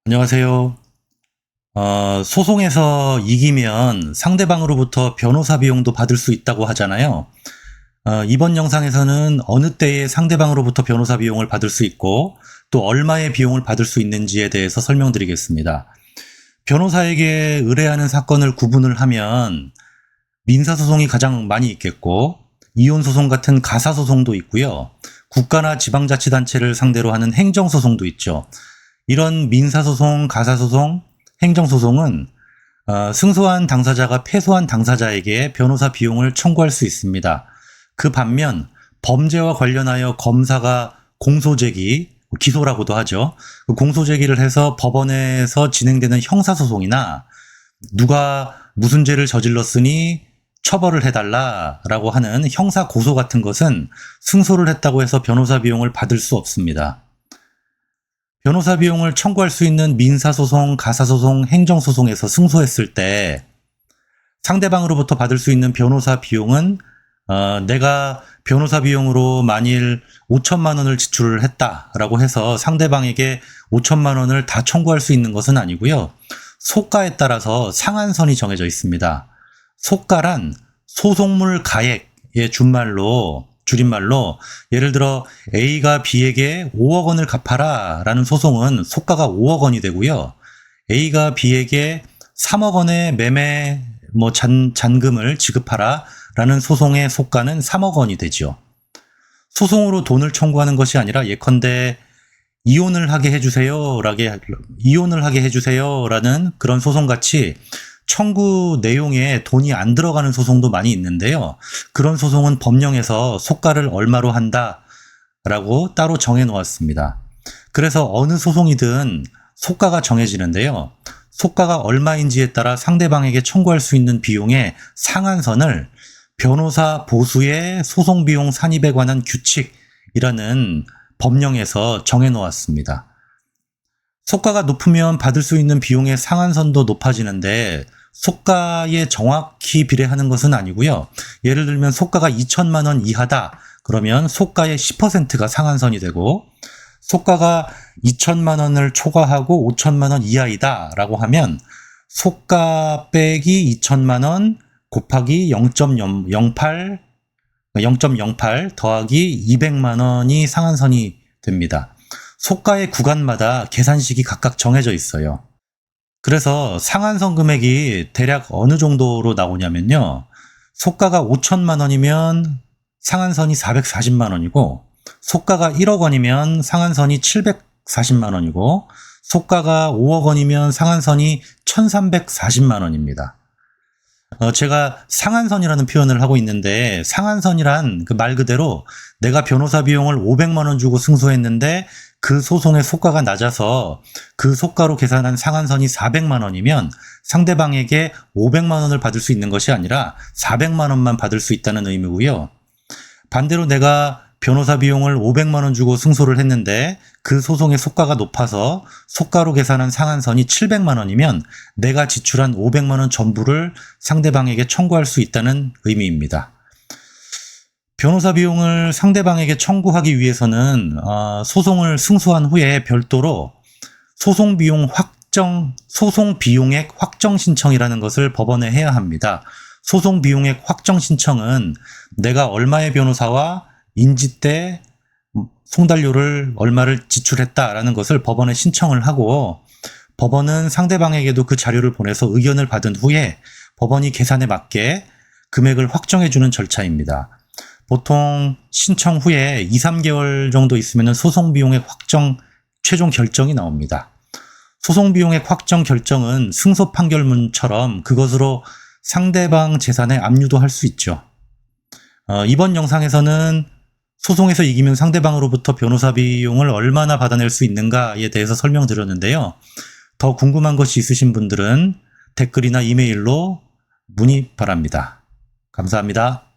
안녕하세요. 소송에서 이기면 상대방으로부터 변호사 비용도 받을 수 있다고 하잖아요. 이번 영상에서는 어느 때에 상대방으로부터 변호사 비용을 받을 수 있고 또 얼마의 비용을 받을 수 있는지에 대해서 설명드리겠습니다. 변호사에게 의뢰하는 사건을 구분을 하면 민사소송이 가장 많이 있겠고 이혼소송 같은 가사소송도 있고요. 국가나 지방자치단체를 상대로 하는 행정소송도 있죠. 이런 민사소송, 가사소송, 행정소송은 승소한 당사자가 패소한 당사자에게 변호사 비용을 청구할 수 있습니다. 그 반면 범죄와 관련하여 검사가 공소제기, 기소라고도 하죠. 그 공소제기를 해서 법원에서 진행되는 형사소송이나 누가 무슨 죄를 저질렀으니 처벌을 해달라라고 하는 형사고소 같은 것은 승소를 했다고 해서 변호사 비용을 받을 수 없습니다. 변호사 비용을 청구할 수 있는 민사소송, 가사소송, 행정소송에서 승소했을 때 상대방으로부터 받을 수 있는 변호사 비용은 내가 변호사 비용으로 만일 5천만 원을 지출을 했다라고 해서 상대방에게 5천만 원을 다 청구할 수 있는 것은 아니고요. 소가에 따라서 상한선이 정해져 있습니다. 소가란 소송물 가액의 줄임말로 예를 들어 A가 B에게 5억 원을 갚아라 라는 소송은 소가가 5억 원이 되고요. A가 B에게 3억 원의 매매 잔금을 지급하라 라는 소송의 소가는 3억 원이 되죠. 소송으로 돈을 청구하는 것이 아니라 예컨대 이혼을 하게 해주세요라는 그런 소송같이 청구 내용에 돈이 안 들어가는 소송도 많이 있는데요. 그런 소송은 법령에서 소가를 얼마로 한다라고 따로 정해 놓았습니다. 그래서 어느 소송이든 소가가 정해지는데요. 소가가 얼마인지에 따라 상대방에게 청구할 수 있는 비용의 상한선을 변호사 보수의 소송비용 산입에 관한 규칙이라는 법령에서 정해 놓았습니다. 소가가 높으면 받을 수 있는 비용의 상한선도 높아지는데 소가에 정확히 비례하는 것은 아니고요. 예를 들면 소가가 2천만 원 이하다. 그러면 소가의 10%가 상한선이 되고 소가가 2천만 원을 초과하고 5천만 원 이하이다 라고 하면 소가 빼기 2천만 원 곱하기 0.08 더하기 200만 원이 상한선이 됩니다. 소가의 구간마다 계산식이 각각 정해져 있어요. 그래서 상한선 금액이 대략 어느 정도로 나오냐면요. 소가가 5천만 원이면 상한선이 440만 원이고 소가가 1억 원이면 상한선이 740만 원이고 소가가 5억 원이면 상한선이 1340만 원입니다. 제가 상한선이라는 표현을 하고 있는데 상한선이란 그 말 그대로 내가 변호사 비용을 500만 원 주고 승소했는데 그 소송의 소가가 낮아서 그 소가로 계산한 상한선이 400만 원이면 상대방에게 500만 원을 받을 수 있는 것이 아니라 400만 원만 받을 수 있다는 의미고요. 반대로 내가 변호사 비용을 500만 원 주고 승소를 했는데 그 소송의 소가가 높아서 소가로 계산한 상한선이 700만 원이면 내가 지출한 500만 원 전부를 상대방에게 청구할 수 있다는 의미입니다. 변호사 비용을 상대방에게 청구하기 위해서는 소송을 승소한 후에 별도로 소송 비용액 확정 신청이라는 것을 법원에 해야 합니다. 소송 비용액 확정 신청은 내가 얼마의 변호사와 인지 때 송달료를 얼마를 지출했다라는 것을 법원에 신청을 하고 법원은 상대방에게도 그 자료를 보내서 의견을 받은 후에 법원이 계산에 맞게 금액을 확정해 주는 절차입니다. 보통 신청 후에 2-3개월 정도 있으면 소송 비용액 확정 최종 결정이 나옵니다. 소송 비용액 확정 결정은 승소 판결문처럼 그것으로 상대방 재산에 압류도 할 수 있죠. 이번 영상에서는 소송에서 이기면 상대방으로부터 변호사 비용을 얼마나 받아낼 수 있는가에 대해서 설명드렸는데요. 더 궁금한 것이 있으신 분들은 댓글이나 이메일로 문의 바랍니다. 감사합니다.